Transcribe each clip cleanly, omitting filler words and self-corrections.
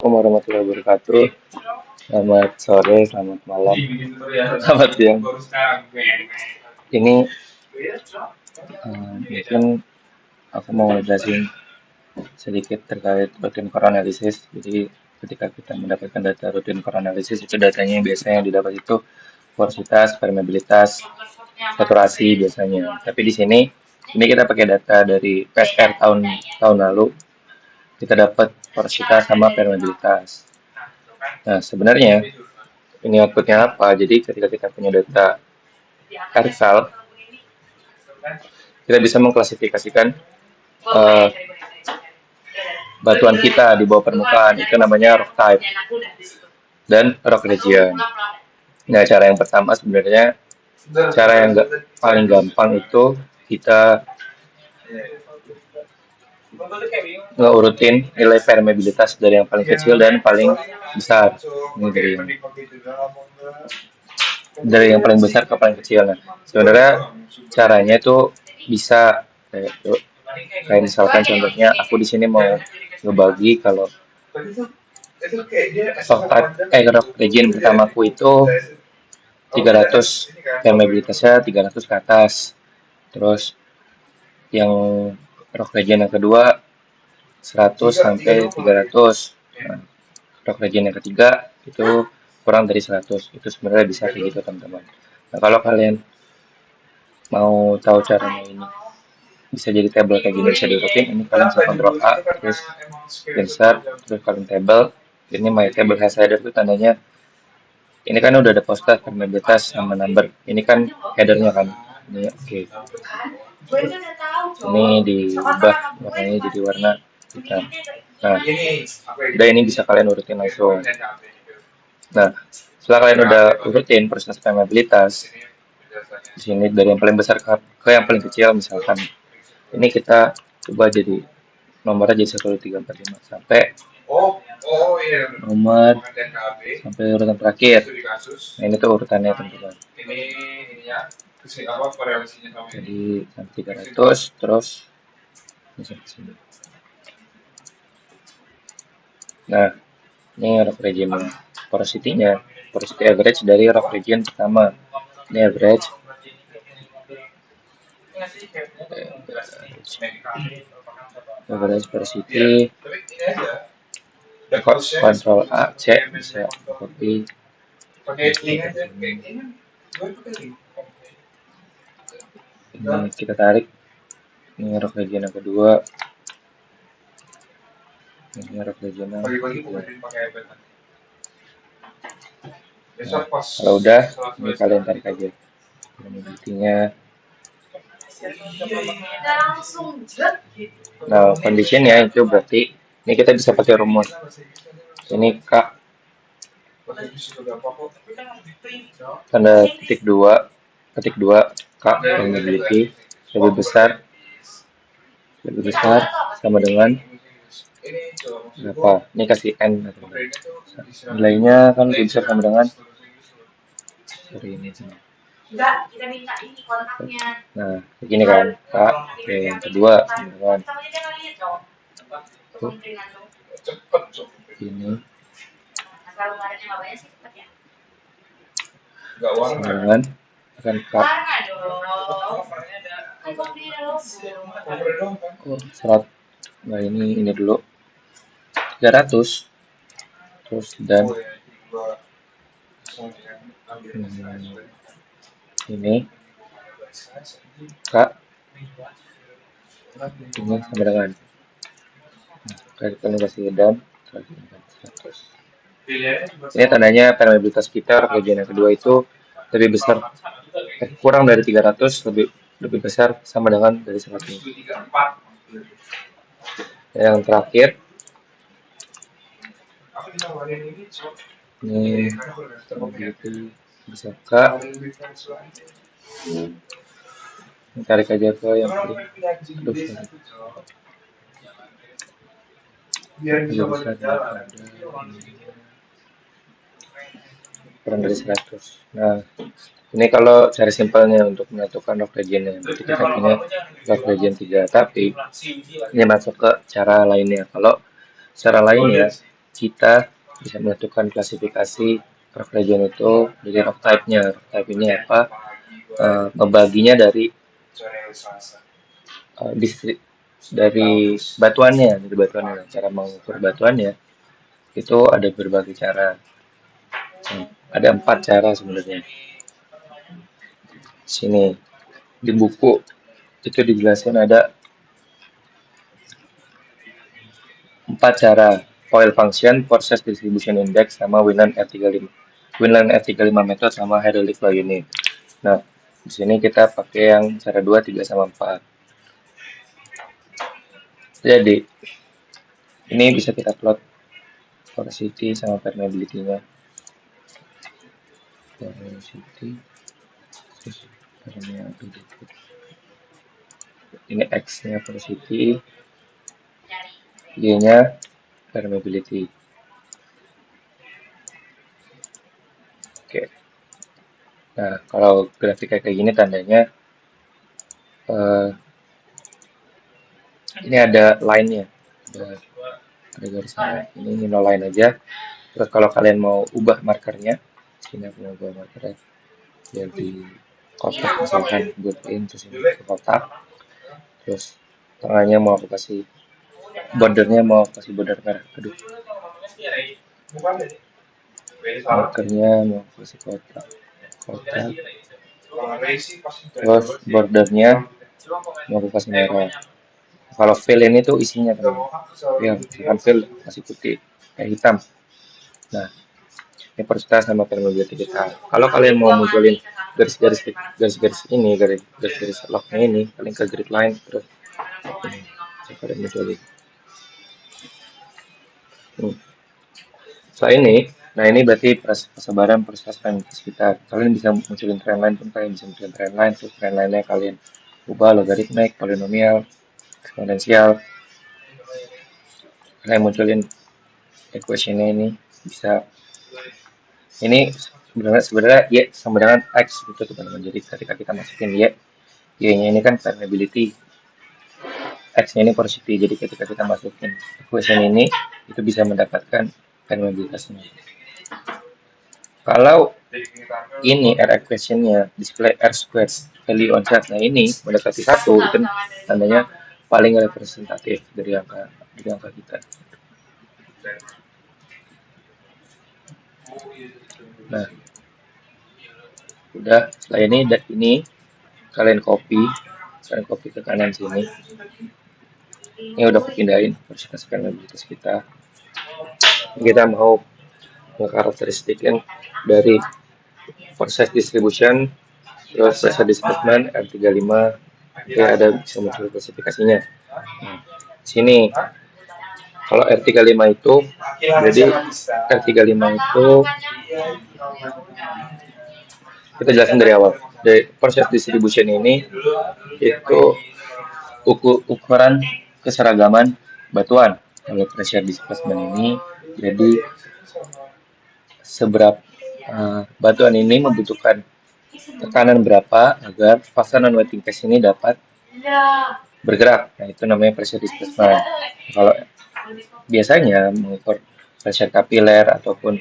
Assalamualaikum warahmatullahi wabarakatuh. Selamat sore, selamat malam, selamat siang. Ini mungkin aku mau jelasin sedikit terkait rutin core analysis. Jadi ketika kita mendapatkan data rutin core analysis itu datanya yang biasanya yang didapat itu porositas, permeabilitas, saturasi biasanya. Tapi di sini ini kita pakai data dari PSR tahun lalu. Kita dapat porositas sama permeabilitas. Nah, sebenarnya ini outputnya apa? Jadi ketika kita punya data arsal, kita bisa mengklasifikasikan uh, batuan kita di bawah permukaan. Itu namanya rock type dan rock region. Nah, cara yang pertama sebenarnya, cara yang paling gampang itu kita ngeurutin nilai permeabilitas dari yang paling kecil dan paling besar. Ini dari yang paling besar ke paling kecil. Nah, sebenarnya caranya itu bisa kayak misalkan contohnya aku di sini mau ngebagi kalau rock region pertamaku itu 300 permeabilitasnya 300 ke atas. Terus yang rock region yang kedua 100 sampai 300. Nah, rock region yang ketiga itu kurang dari 100. Itu sebenarnya bisa kayak gitu teman-teman. Nah, kalau kalian mau tahu caranya ini bisa jadi table kayak gini, bisa diurutin. Ini kalian bisa kontrol A, terus insert, terus kalian table. Ini my table has header itu tandanya ini kan udah ada poster permeabilitas sama number. Ini kan headernya kan. Ini oke. Ini diubah warnanya jadi warna hitam. Nah, udah ini bisa kalian urutin langsung. Nah, setelah kalian udah urutin proses permeabilitas, di sini dari yang paling besar ke yang paling kecil misalkan. Ini kita coba jadi nomornya jadi 1, 2, 3, 4, 5 sampai nomor sampai urutan terakhir. Nah, ini tuh urutannya teman-teman. Jadi sampai 300 terus sini. Nah, ini rock region porosity-nya, porosity average dari rock region pertama. Ini average porosity, Ctrl A, C, bisa copy. Ini kita tarik. Ini rock region yang kedua. Ini rock region yang kedua. Nah, kalau udah, ini kalian tarik aja. Intinya. Nah, conditionnya itu berarti ini kita bisa pakai rumus. Ini K tanda ketik 2 K probability lebih besar sama dengan berapa? Ini kasih N nilainya kan lebih besar sama dengan ini. Nah, begini kan, Kak. Oke, yang kedua, kan. Ini. Dengan akan Kak. Serat. Nah, ini dulu. 300. Terus dan ini Kak ini sama dengan kalian kasih dan 100. Ini tandanya permeabilitas kita region yang kedua itu lebih besar kurang dari 300 lebih besar sama dengan dari 100. Yang terakhir ini probability bisa K. Tarik aja ke yang paling kurang dari 100. Nah, ini kalau cara simpelnya untuk menentukan rock region-nya. Berarti kita punya rock region 3. Tapi ini masuk ke cara lainnya. Kalau cara lainnya, kita bisa menentukan klasifikasi rock region itu dari rock type-nya. Rock type ini apa? Membaginya dari distrik dari batuannya, cara mengukur batuannya itu ada berbagai cara. Ada 4 cara sebenarnya. Sini di buku itu dijelasin ada 4 cara: Foil function, process distribution index, sama Winland F35. Winland F35 method sama hydraulic flow unit. Nah, di sini kita pakai yang cara 2, 3 sama 4. Jadi, ini bisa kita plot porosity sama permeability-nya. Porosity terus permeability. Ini X-nya porosity, Y-nya permeability. Oke. Nah, kalau grafik kayak gini tandanya ini ada line-nya. Ada garisnya. Ini no line aja. Terus kalau kalian mau ubah markernya, sini aku mau ubah markernya jadi kotak, misalkan buatin terus ini ke kotak. Terus tengahnya mau aku kasih bordernya, mau kasih border merah. Aduh. Markernya mau kasih kotak. Terus bordernya mau aku kasih merah. Kalau fill ini tuh isinya teman. Ya, misalkan fill masih putih, kayak hitam. Nah, ini persentase sama permeability kita. Kalau kalian mau munculin garis-garis ini, garis-garis locknya ini, kalian ke grid line terus ini, saya kalian munculin. Setelah ini, nah ini berarti persebaran persentase permeabilitas kita. Kalian bisa munculin trendline pun kalian bisa munculin trendline, terus trendline-nya kalian ubah logaritmik, polinomial, eksponensial. Kalian munculin equation-nya ini bisa. Ini sebenarnya Y sama dengan X gitu teman-teman. Jadi ketika kita masukin Y-nya ini kan permeability, X-nya ini porosity. Jadi ketika kita masukin equation ini, itu bisa mendapatkan permeabilitasnya. Kalau ini R equation-nya display R squared value on Z, nah ini mendekati 1, itu tandanya paling representatif dari angka kita. Nah, udah setelah ini kalian copy ke kanan sini. Ini udah aku pindahin persentase permeabilitas kita. Kita mau mengkarakteristikin dari process distribution, terus pressure displacement R35, ya ada bisa muncul klasifikasinya. Nah, sini kalau R35 itu, jadi R35 itu kita jelasin dari awal. Dari proses distribution ini itu ukuran keseragaman batuan. Kalau pressure displacement ini, jadi seberapa batuan ini membutuhkan tekanan berapa agar fasanan wetting phase ini dapat bergerak. Nah, itu namanya pressure displacement. Kalau biasanya mengukur pressure kapiler ataupun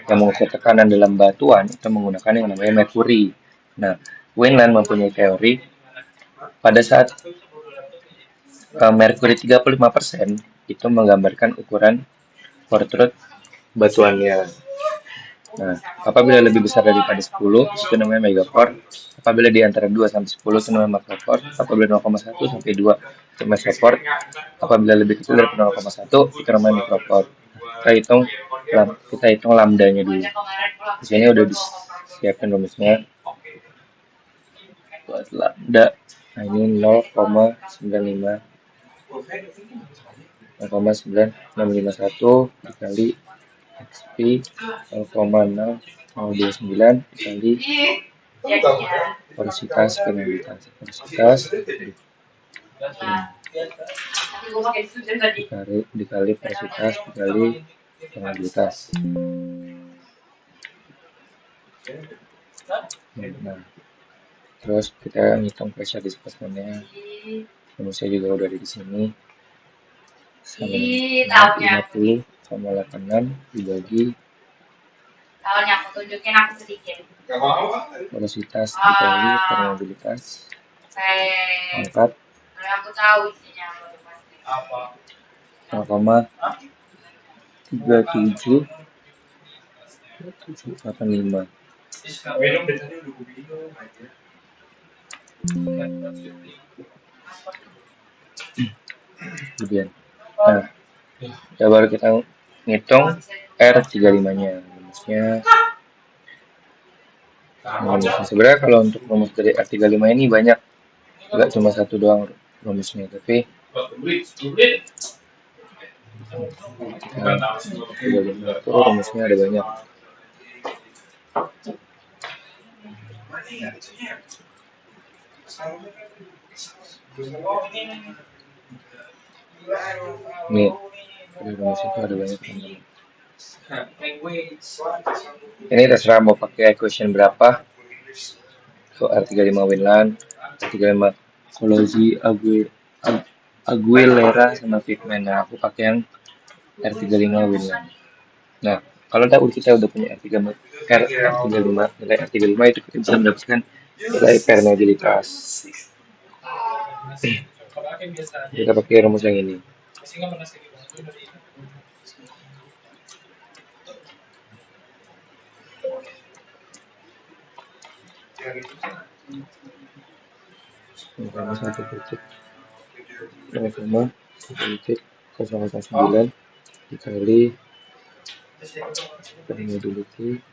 yang mengukur tekanan dalam batuan itu menggunakan yang namanya merkuri. Nah, Winland mempunyai teori pada saat merkuri 35% itu menggambarkan ukuran pore truth batuannya. Nah, apabila lebih besar daripada 10 itu namanya megapore. Apabila di antara 2 sampai 10 itu namanya macropore. Apabila 0,1 sampai 2 itu mesopore. Apabila lebih kecil dari 0,1 itu namanya micropore. Kita hitung lambdanya dulu. Di sini udah disiapkan rumusnya buat lambda. Nah, ini 0,95 0,9651 dikali XP 0,0029 dikali porositas permeabilitas dikali porositas dikali permeabilitas. Nah, terus kita ngitung pressure displacement-nya. Rumusnya juga udah ada di sini. sama 50 sama 86 dibagi velocitas dikali permeabilitas pangkat 0,3785. Kemudian, nah, ya baru kita ngitung R35-nya. Rumusnya sebenarnya kalau untuk rumus dari R35 ini banyak, nggak cuma satu doang rumusnya, tapi itu rumusnya ada banyak. Nih, rumus itu ada banyak. Ini terserah mau pakai equation berapa. So R35 Winland, R35 Colosi, Aguilera sama Fitman. Nah, aku pakai yang R35 Winland. Nah, kalau kita udah punya R35, nilai R35 itu kita bisa mendapatkan nilai permeabilitas. Kita pakai rumus yang ini. Satu titik 0,9 dikali permeability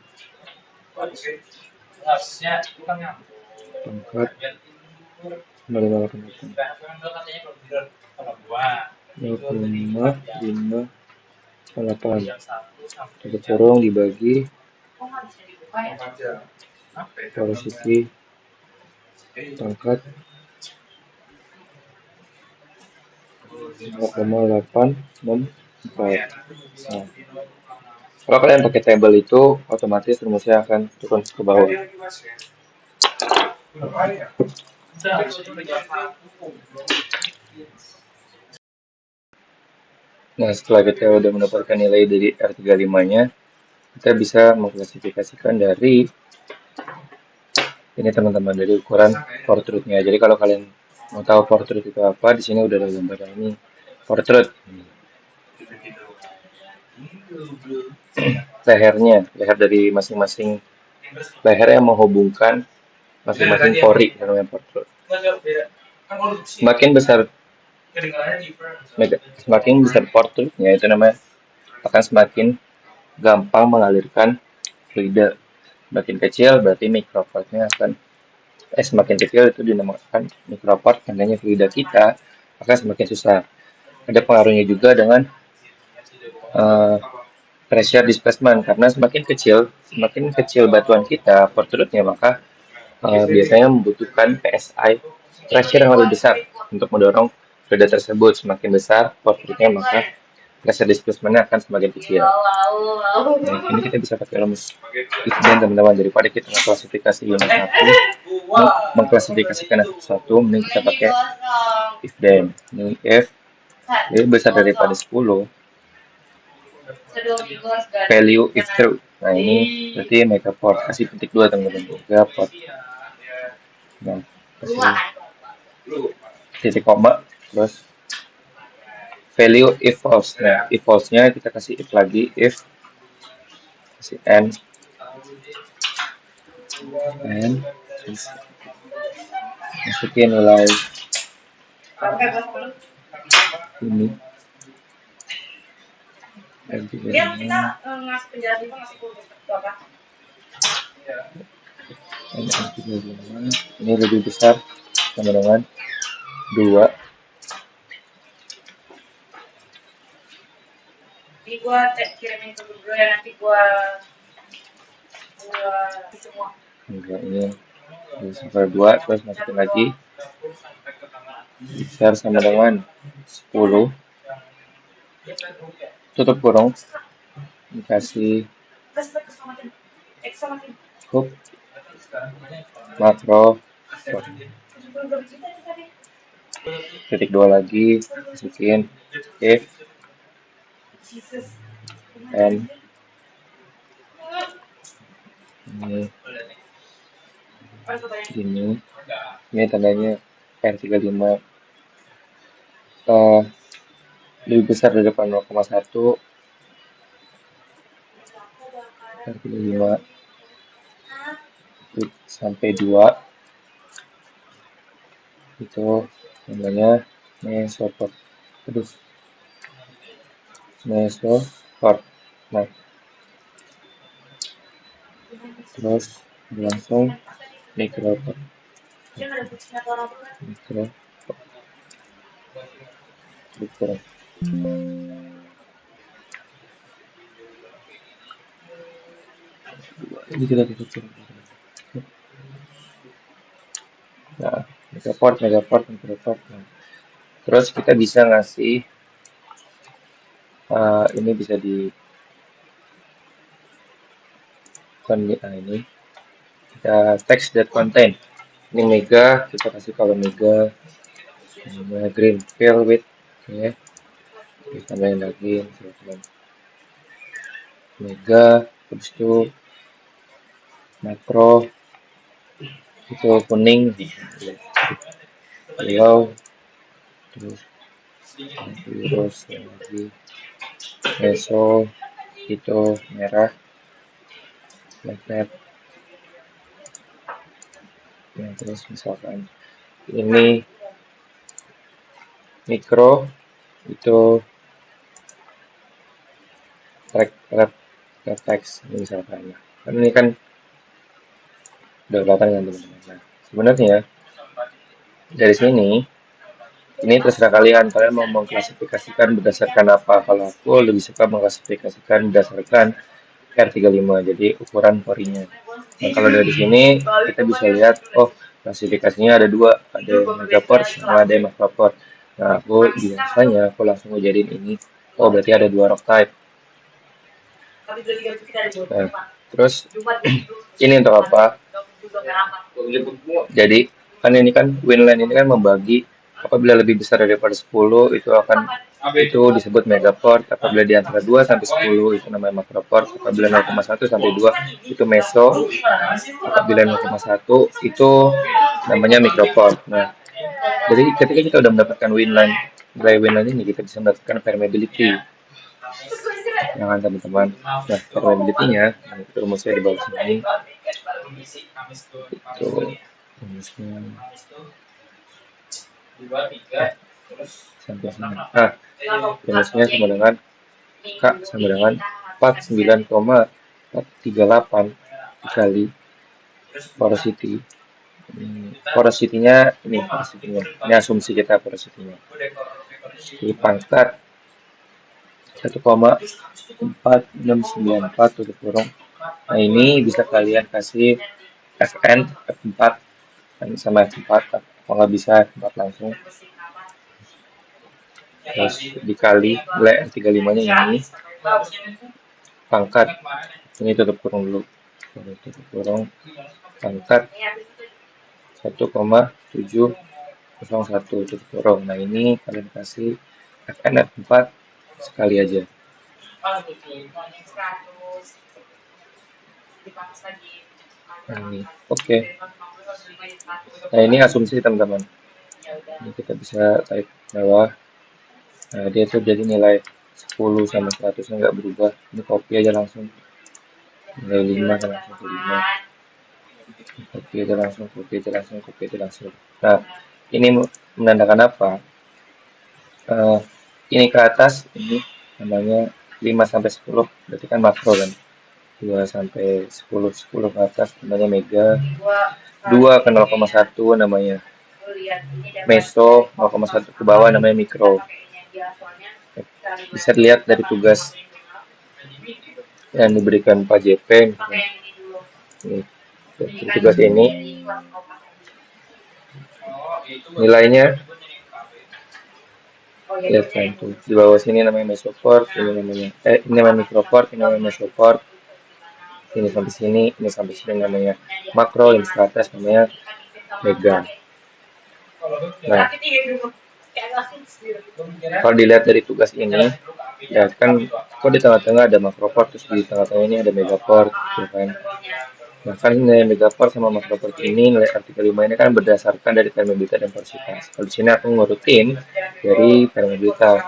pangkat 0,558 satu kurung dibagi velocity pangkat 0,864. Nah, kalau kalian pakai table itu, otomatis rumusnya akan turun ke bawah. Nah, setelah kita udah mendapatkan nilai dari R35-nya, kita bisa mengklasifikasikan dari ini teman-teman, dari ukuran portrait-nya. Jadi kalau kalian mau tahu portrait itu apa, di sini udah ada gambaran ini portrait. Leher dari masing-masing leher yang menghubungkan masing-masing pori namanya portrait. Semakin besar portrait-nya, itu namanya akan semakin gampang mengalirkan fluida. Semakin kecil berarti microport-nya semakin kecil itu dinamakan microport, tandanya fluida kita akan semakin susah. Ada pengaruhnya juga dengan pressure displacement, karena semakin kecil batuan kita portrait-nya, maka biasanya membutuhkan PSI, pressure yang lebih besar untuk mendorong fluida tersebut. Semakin besar portrait-nya, maka pressure displacement-nya akan semakin kecil. Nah, ini kita bisa pakai rumus ifden teman-teman, daripada kita mengklasifikasi unit satu, mengklasifikasikan satu, mending kita pakai ifden. Ini if lebih besar daripada 10, value if true. Nah, ini berarti megaport. Kasih titik 2 teman-teman, megaport. Nah, kasih titik koma, terus value if false. Nah, if false-nya kita kasih if lagi, if kasih n terus masukin nilai ini ini lebih besar sama dengan 2. Ini gua kirimin ke grup ya, nanti gua semua. Enggak, ini sampai 2, terus masukin lagi besar sama dengan 10, tutup kurung, dikasih hub makro titik 2 lagi, masukin if N ini tandanya R35 lebih besar daripada 0,1 R35 sampai 2 itu namanya mesoport. Mesoport. Nah, terus langsung mikroport. Ini kita tutup. Nah, megaport. Nah, terus kita bisa ngasih ini bisa di ini kita text that contain. Ini mega, kita kasih kalau mega green fill with, oke. Kita tambahin lagi mega, terus itu makro itu kuning, yellow, terus lagi meso itu merah, like that. Nah, terus misalkan ini mikro itu teks misalkan. Karena ini kan udah kelihatan kan teman-teman. Nah, sebenarnya dari sini ini terserah kalian mau mengklasifikasikan berdasarkan apa. Kalau aku lebih suka mengklasifikasikan berdasarkan R35, jadi ukuran porinya. Nah, kalau dari sini kita bisa lihat, oh klasifikasinya ada dua, ada megaport sama ada macroport. Nah, aku biasanya aku langsung jadiin ini, oh berarti ada dua rock type. Nah, terus ini untuk apa? Jadi kan ini kan Winland ini kan membagi apabila lebih besar daripada 10 itu disebut megaport, apabila di antara 2 sampai 10 itu namanya macroport, apabila 0,1 sampai 2 itu meso, apabila 0,1 itu namanya microport. Nah, jadi ketika kita udah mendapatkan Winland, nilai Winland ini kita bisa mendapatkan permeability. Ya kan teman-teman. Nah, permeability-nya itu rumusnya di bawah sini. Itu rumusnya sampai sini. Rumusnya sama dengan K sama dengan 49,438 dikali porosity. Porosity-nya ini asumsi kita porosity-nya. Jadi pangkat 1,4694 tutup kurung. Nah, ini bisa kalian kasih Fn F4 sama F4, kalau nggak bisa F4 langsung. Terus dikali nilai R35-nya ini pangkat ini tutup kurung dulu. Tutup kurung pangkat 1,701 tutup kurung. Nah, ini kalian kasih Fn F4 sekali aja. Ini oke. Nah, ini asumsi teman-teman. Ini kita bisa type bawah. Nah, dia tuh jadi nilai 10 sama 100-nya nggak berubah. Ini copy aja langsung. Nilai 5 kan langsung ke 5. Copy aja langsung. Nah, ini menandakan apa? Ini ke atas, ini namanya 5 sampai 10, berarti kan makro kan. 2 sampai 10 ke atas namanya mega. 2 ke 0,1 namanya meso, 0,1 ke bawah namanya mikro. Bisa dilihat dari tugas yang diberikan Pak JP. Tugas ini nilainya lihat kan tuh di bawah sini namanya mesoport, ini namanya microport, ini namanya mesoport, ini sampai sini namanya makro, yang ke atas namanya mega. Nah, Kalau dilihat dari tugas ini, ya kan, kok di tengah-tengah ada macroport, terus di tengah-tengah ini ada megaport, ya kan. Nah kan nilai megaport sama macroport ini, nilai artikel 5 ini kan berdasarkan dari permeabilitas dan porositas. Kalau di sini aku ngurutin dari permeabilitas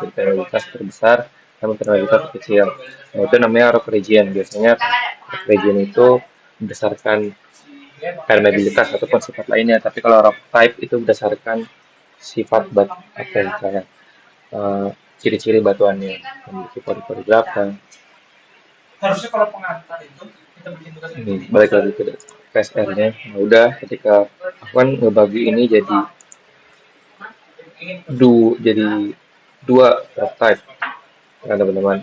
terbesar sama permeabilitas terkecil. Nah itu namanya rock region. Biasanya rock region itu berdasarkan permeabilitas ataupun sifat lainnya. Tapi kalau rock type itu berdasarkan sifat apa ya, kayak ciri-ciri batuannya, memiliki pori-pori berapa. Harusnya kalau pengantar itu kita bikin tugas Ini balik lagi ke PSR-nya. Nah, udah ketika aku kan ngebagi ini jadi dua rock type, nah teman-teman.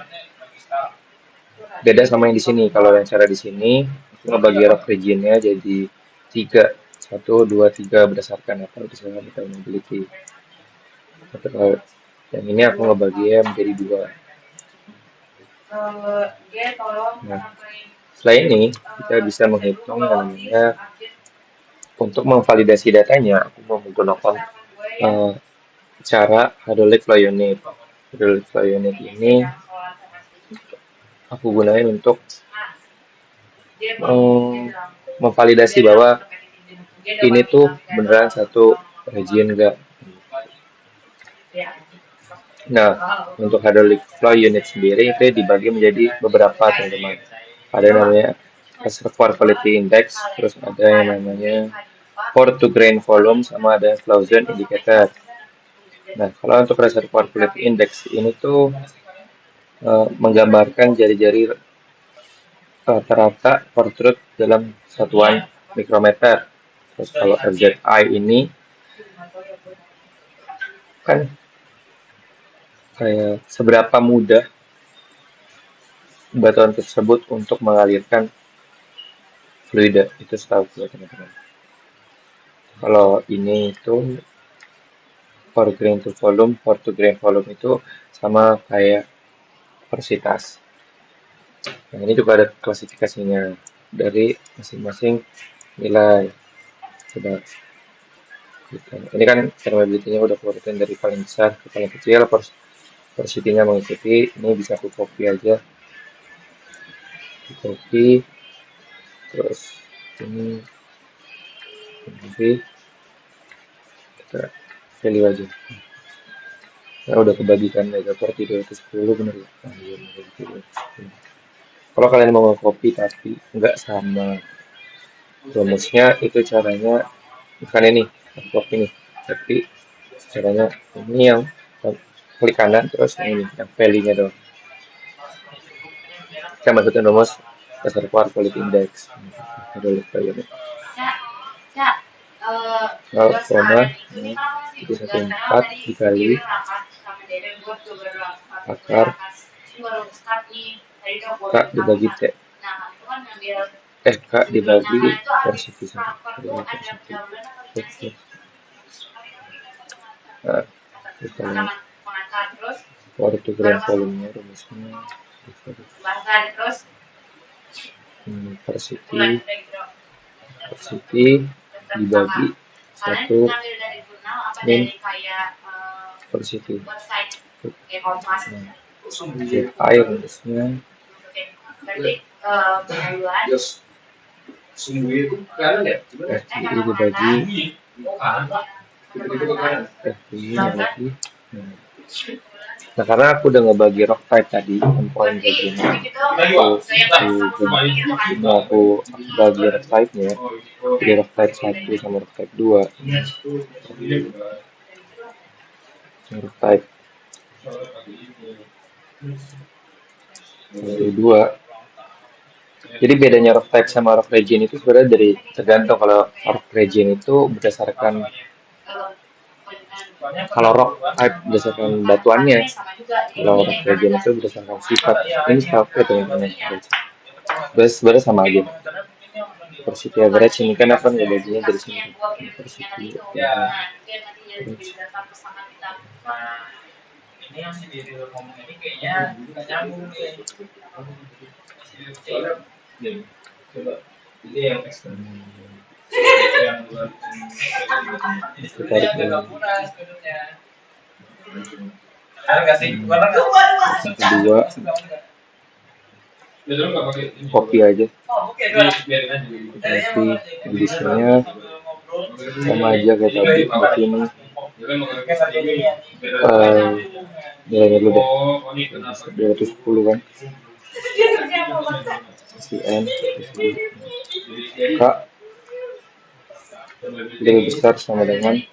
Beda sama yang di sini. Kalau yang cara di sini aku ngebagi rock region-nya jadi 3, 1, 2, 3 berdasarkan apa? Berdasarkan permeability. Kalau yang ini aku ngebaginya menjadi 2. Nah, setelah ini kita bisa menghitung yang namanya untuk memvalidasi datanya. Aku mau menggunakan cara hydraulic flow unit. Hydraulic flow unit ini aku gunain untuk memvalidasi bahwa ini tuh beneran satu region enggak. Nah, untuk hydraulic flow unit sendiri itu dibagi menjadi beberapa, teman-teman. Ada yang namanya reservoir quality index, terus ada yang namanya pore to grain volume, sama ada flow zone indicator. Nah, kalau untuk reservoir quality index ini tuh menggambarkan jari-jari rata-rata pore truth dalam satuan mikrometer. Terus kalau RZI ini kan kayak seberapa mudah batuan tersebut untuk mengalirkan fluida, itu setahu gue, teman-teman. Kalau ini itu pore grain to volume itu sama kayak porositas. Nah, ini juga ada klasifikasinya dari masing-masing nilai. Coba ini kan permeability-nya udah keluarin dari paling besar ke paling kecil, porosity-nya mengikuti. Ini bisa aku copy aja, copy, terus ini kita value aja. Nah, udah kebagikan megaport 310, bener ya? Kalau kalian mau copy tapi nggak sama rumusnya, itu caranya bukan ini, copy nih, tapi caranya ini yang klik kanan, terus yang ini, yang value-nya doang. Kita masukin rumus reservoir quality index. Hydraulic flow unit. 0,114 dikali akar K dibagi T. K dibagi porosity. Nah, kita pore to grain volume-nya rumusnya porosity dibagi 1 min porosity. Air rumusnya FI dibagi Nah, karena aku udah ngebagi rock type tadi, endpoint region-nya, aku bagi rock type-nya, jadi rock type 1 sama rock type 2. Rock type 2. Jadi bedanya rock type sama rock region itu sebenarnya tergantung. Kalau rock region itu berdasarkan, kalau rock type berdasarkan batuannya, kalau rock region itu berdasarkan sifat. Ini setahu teman-teman. Sebenarnya sama aja. Porosity average ini kan apa ngebaginya dari sini. Porosity ini yang si diri ngomong ini kayaknya nggak nyambung nih. Coba ini yang eksternal. Yang luar ini. Ada nggak sih? Warna nggak? Yang kedua kopi aja, Oh, oke. Gimana? berarti kondisinya sama aja kayak tadi. Berarti ini nilainya dulu deh 210 kan, si N si K lebih besar sama dengan oke.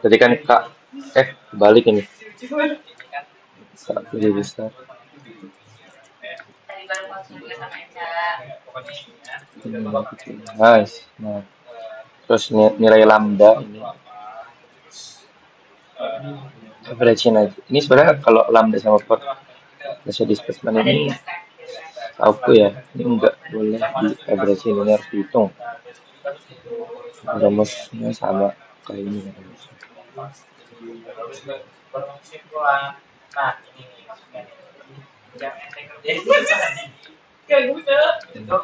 Jadi kan K balik ini, K lebih besar. Nice. Nah, terus nilai lambda ini average-in aja. Ini sebenarnya kalau lambda sama Pressure displacement ini tahu ya, ini enggak boleh di average-in, ini harus dihitung. Rumusnya sama kayak ini kan. Nah, ini maksudnya yang ente kerjain kayak gitu. Itu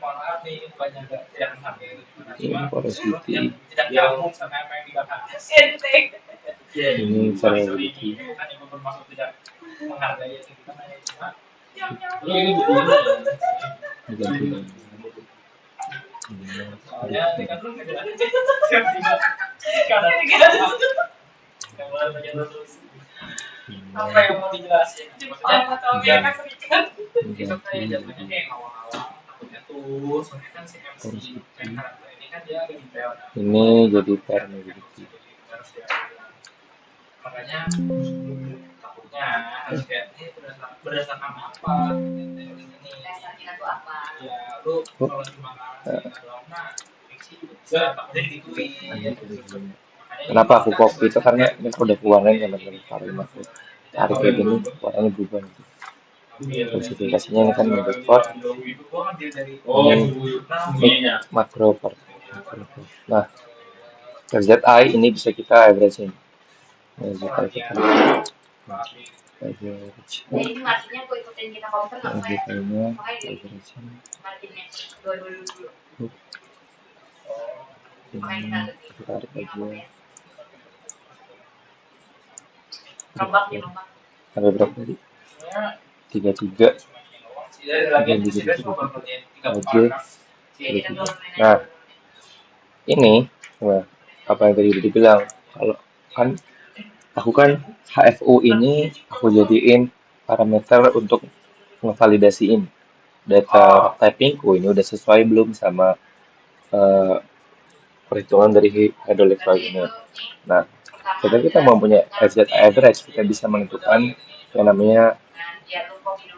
mohon maaf nih banyak tidak mengerti. Ini porosity, Tidak nyambung sama apa yang dibahas. ini variability. Bukan yang bermaksud tidak menghargai itu kita hanya cuma Diganti soalnya kan lu nggak ada apa yang mau dijelasin maksudnya itu kayak jatuhnya kayak ngawang-ngawang takutnya tuh soalnya kan si MC karakter ini kan dia detail ini jadi permeability. makanya takutnya harus kayak ini berdasarkan apa ini ya lu kalau cuma karena fiksi bisa takutnya digituin. Kenapa aku copy itu karena ini udah keluarin teman-teman kalimat tarik kayak gini warnanya berubah gitu. Spesifikasinya ini kan mode code, ini makro part. Nah, RZI ini bisa kita average-in. RZI kita average. RZI-nya average-in. Ini kita tarik aja. Sampai berapa tadi? 33 aja. Nah, ini apa yang tadi udah dibilang, kalau kan aku kan HFU ini aku jadiin parameter untuk ngevalidasiin data typingku ini udah sesuai belum sama perhitungan dari hydraulic fluid ini. Nah, ketika kita mempunyai RZI average, kita bisa menentukan yang namanya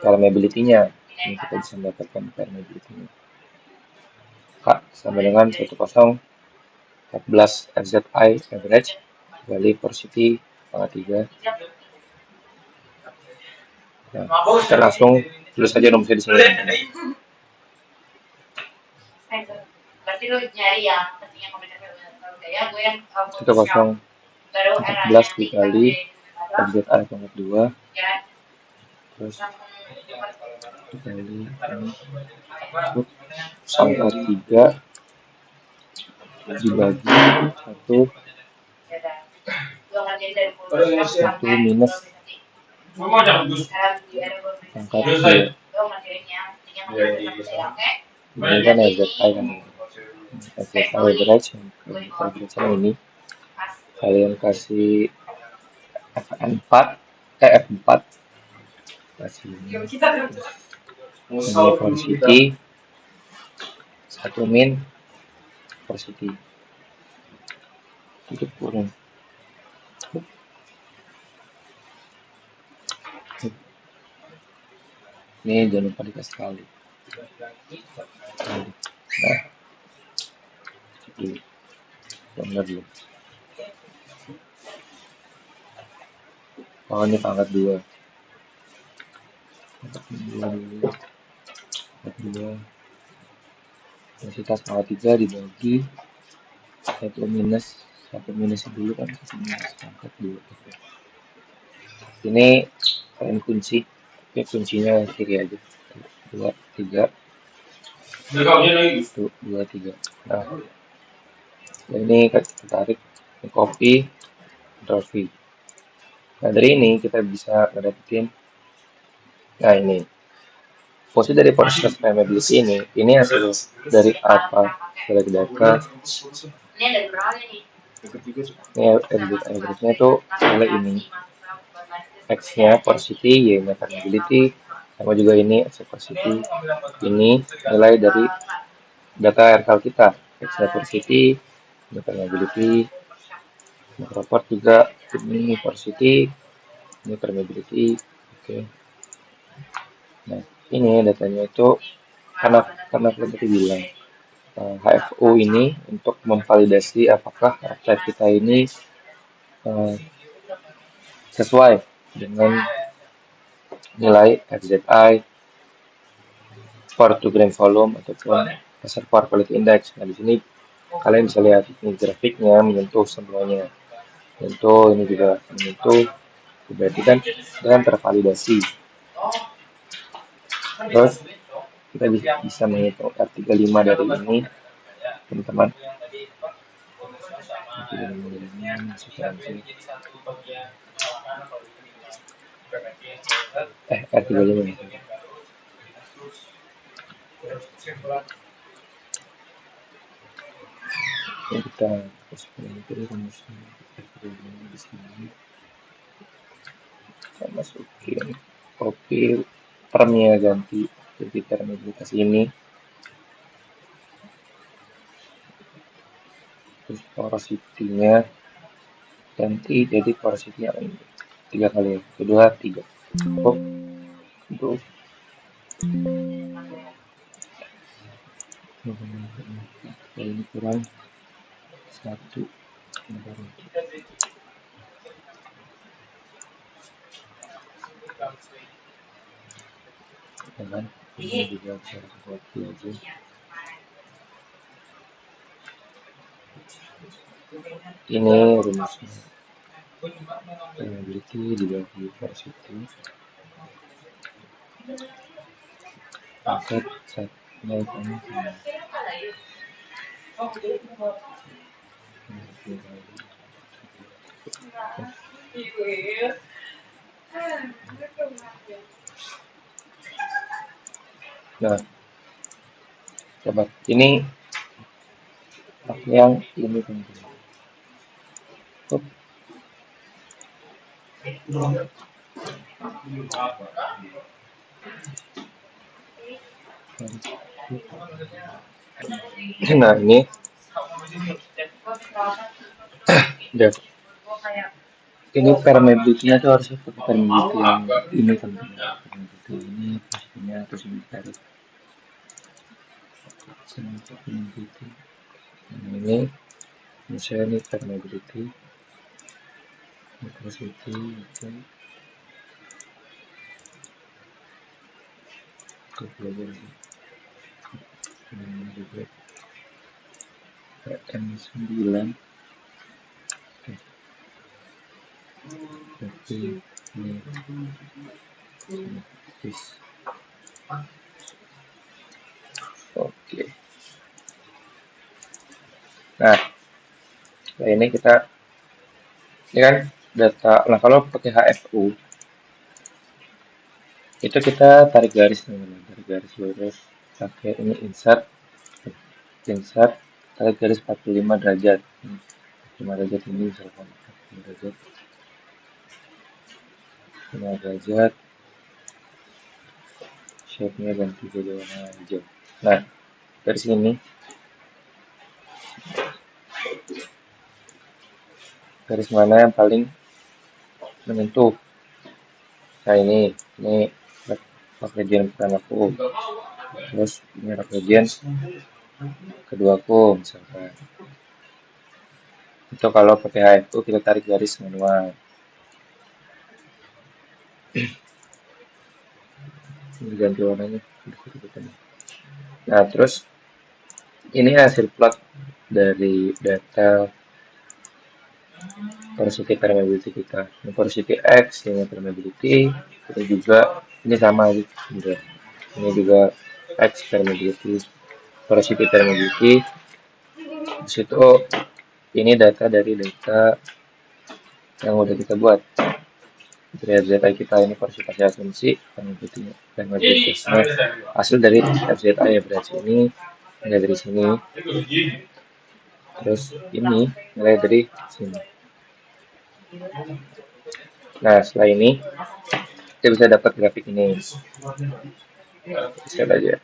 permeability-nya. Ini kita bisa mendapatkan permeability-nya. K sama dengan 1014 RZI average kali porosity pangkat 3. Nah, kita langsung tulis saja rumusnya di sini. Berarti lu nyari yang pentingnya komunikasi gaya, gue yang 1014 dikali RZI pangkat 2 terus dikali pangkat 3 dibagi 1 minus pangkat 2. Ini kan RZI kan, RZI average ini kalian kasih F4 kasih ini porosity 1 min porosity tutup kurung. Ini jangan lupa dikasih kali. Nah, benar belum? Oh, ini pangkat 2. Pangkat 2 intensitas pangkat 3 dibagi 1 minus dulu kan, 1 minus pangkat 2. Ini kalian kunci Oke, kuncinya kiri aja. 2, 3, 1, 2, 3. Nah, ini kita tarik, ini copy, Ctrl V. Nah, dari ini kita bisa ngedapetin, nah ini, fungsi dari proses permeability ini hasil dari apa? Select data, Ini ada berapa nih? ini average-nya itu nilai ini. X-nya porosity, Y-nya permeability, sama juga ini X porosity. Ini nilai dari data RKL kita, X-nya porosity, ini permeability, microport juga, ini porosity, ini permeability. Oke. Nah, ini datanya itu karena tadi bilang HFO ini untuk memvalidasi apakah type kita ini sesuai dengan nilai FZI, for to grain volume ataupun reservoir quality index. Nah, di sini kalian bisa lihat ini grafiknya menyentuh semuanya. Menyentuh, ini juga menyentuh. Berarti kan dengan tervalidasi. Terus kita bisa menghitung R35 dari ini, teman-teman. R35. Kita rumusnya di sini. Kita masukin copy termnya ganti jadi permeabilitas ini. Terus porosity-nya ganti jadi porosity yang ini 3 kali ya, kedua 3. Oh, itu ini kurang 1. Teman, ini juga bisa seperti aja. Ini rumusnya. Permeability dibagi porosity. Paket 0,5. Nah, coba ini yang ini teman-teman. Nah, ini udah. Ini permeability-nya tuh harusnya pakai permeability yang ini teman-teman. Permeability ini pastinya terus ditarik. Permeability. Nah, ini misalnya ini permeability. Porosity itu ke belajar juga PM9 tapi ini oke. Nah, ini kita ini kan data. Nah, kalau pakai HFU itu kita tarik garis teman-teman, tarik garis lurus, pakai ini insert, tarik garis 45 derajat. 45 derajat ini misalkan 45 derajat. 5 derajat. Shape-nya ganti jadi warna hijau. Nah, dari sini garis mana yang paling menyentuh? Nah, ini rock region pertamaku, terus ini rock region keduaku misalkan. Itu kalau pakai HFU kita tarik garis manual. Ini ganti warnanya. Nah, terus ini hasil plot dari data porosity permeability kita. Ini porosity X, ini permeability, kita juga Ini sama gitu. Ini juga X permeability, porosity permeability. Di situ ini data dari data yang udah kita buat. Dari RZA kita ini porositasnya asumsi, permeabilitasnya hasil dari RZA ya, berarti ini nilai dari sini, terus ini nilai dari sini. Nah, setelah ini kita bisa dapat grafik ini. Bisa aja.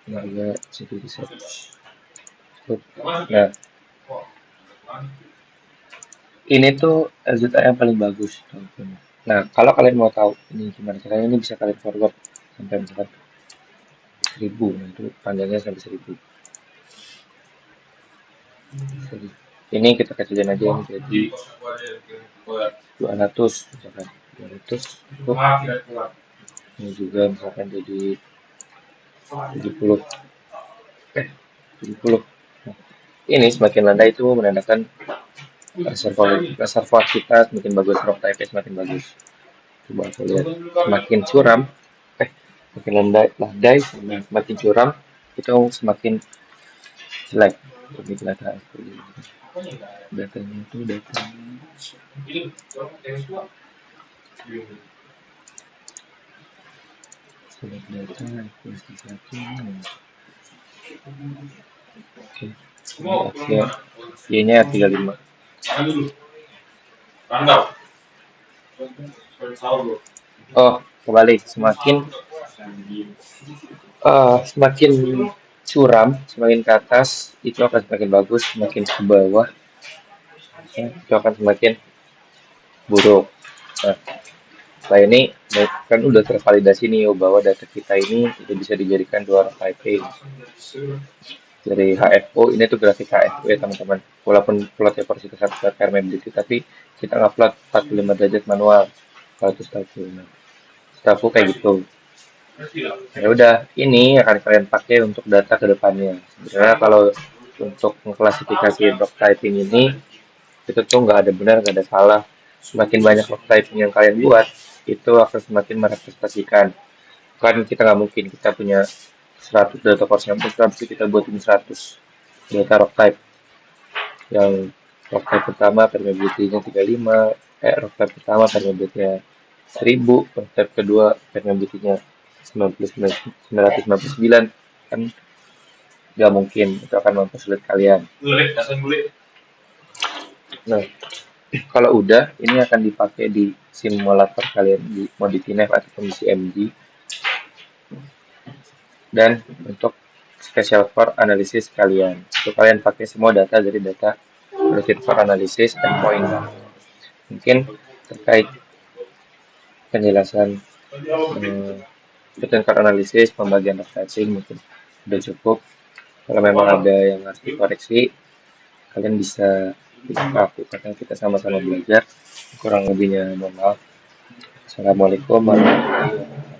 Nah, situ bisa. Nah, ini tuh RZA yang paling bagus. Nah, kalau kalian mau tahu ini gimana caranya, ini bisa kalian forward sampai misalkan 1000. Nah, itu panjangnya sampai 1000. Ini kita kecilin aja, ini jadi 200 misalkan. 200 ini juga misalkan jadi 70. 70. Nah, ini semakin landai itu menandakan reservoir kita semakin bagus, rock type semakin bagus. Coba aku lihat, semakin curam, semakin landai, semakin curam itu semakin jelek. Ini data datanya itu data select data equals oke. Y-nya 35. Oh, kebalik, semakin curam, semakin ke atas itu akan semakin bagus, semakin ke bawah itu akan semakin buruk. Nah, setelah ini kan udah tervalidasi nih bahwa data kita ini sudah bisa dijadikan dua rock typing. Dari HFO, ini tuh grafik HFO ya teman-teman. Walaupun plotnya porositas permeability, tapi kita nggak plot 45 derajat manual. Kalau itu stafu kayak gitu. Ya udah, ini akan kalian pakai untuk data ke depannya. Sebenarnya kalau untuk mengklasifikasi rock typing ini, itu tuh nggak ada benar, nggak ada salah. Semakin banyak rock typing yang kalian buat, itu akan semakin merepresentasikan. Kan kita nggak mungkin kita punya 100 data core sample, tapi kita buatin 100 data rock type. Yang rock type pertama permeability-nya 35, rock type pertama permeability-nya 1000, rock type kedua permeability-nya 999, kan nggak mungkin, itu akan mempersulit kalian. Nah, kalau udah, ini akan dipakai di simulator kalian, di Modifinev ataupun di CMG. Dan untuk special for analysis kalian, itu kalian pakai semua data dari data related for analysis endpoint. Mungkin terkait penjelasan related for analysis, pembagian rock typing mungkin udah cukup. Kalau memang ada yang harus dikoreksi, kalian bisa aku, karena kita sama-sama belajar. Kurang lebihnya mohon maaf. Assalamualaikum warahmatullahi wabarakatuh.